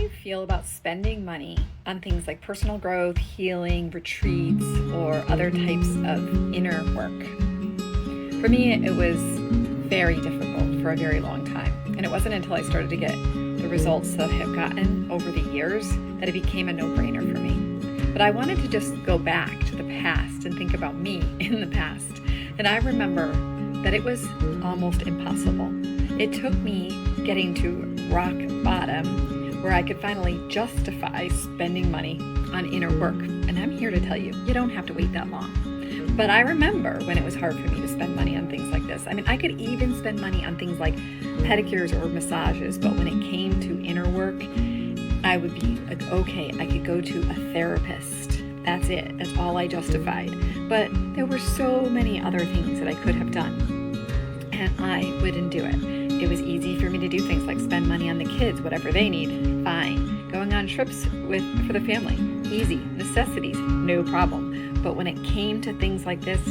you feel about spending money on things like personal growth, healing, retreats, or other types of inner work? For me, it was very difficult for a very long time. And it wasn't until I started to get the results that I have gotten over the years that it became a no-brainer for me. But I wanted to just go back to the past and think about me in the past. And I remember that it was almost impossible. It took me getting to rock bottom where I could finally justify spending money on inner work. And I'm here to tell you, you don't have to wait that long. But I remember when it was hard for me to spend money on things like this. I mean, I could even spend money on things like pedicures or massages, but when it came to inner work, I would be like, okay, I could go to a therapist. That's it. That's all I justified. But there were so many other things that I could have done, and I wouldn't do it. It was easy for me to do things like spend money on the kids, whatever they need, fine. Going on trips for the family, easy. Necessities, no problem. But when it came to things like this,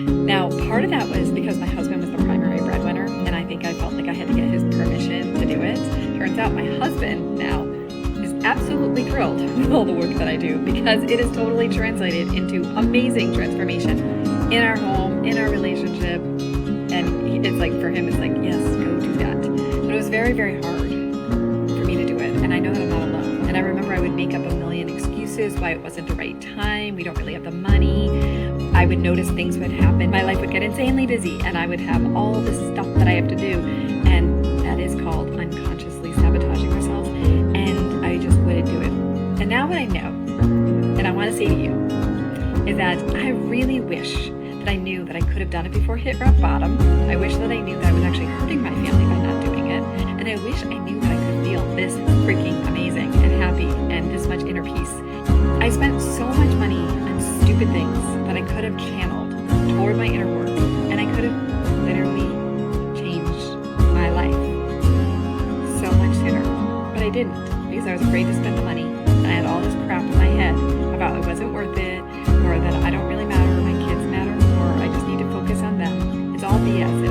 Now, part of that was because my husband was the primary breadwinner, and I think I felt like I had to get his permission to do it. Turns out my husband now is absolutely thrilled with all the work that I do because it is totally translated into amazing transformation in our home, in our relationship. And it's like, for him, it's like, yes, go do that. But it was very, very hard for me to do it. And I know that I'm not alone. And I remember I would make up a million excuses why it wasn't the right time. We don't really have the money. I would notice things would happen. My life would get insanely busy and I would have all this stuff that I have to do. And that is called unconsciously sabotaging ourselves. And I just wouldn't do it. And now what I know, and I want to say to you, is that I really wish that I knew that I could have done it before I hit rock bottom. I wish that I knew that I was actually hurting my family by not doing it. And I wish I knew that I could feel this freaking amazing and happy and this much inner peace. I spent so much money on stupid things that I could have channeled toward my inner work, and I could have literally changed my life so much sooner. But I didn't, because I was afraid to spend the money. And I had all this crap in my head about it wasn't worth it, or that I don't really matter, or my kids matter more, I just need to focus on them. It's all BS.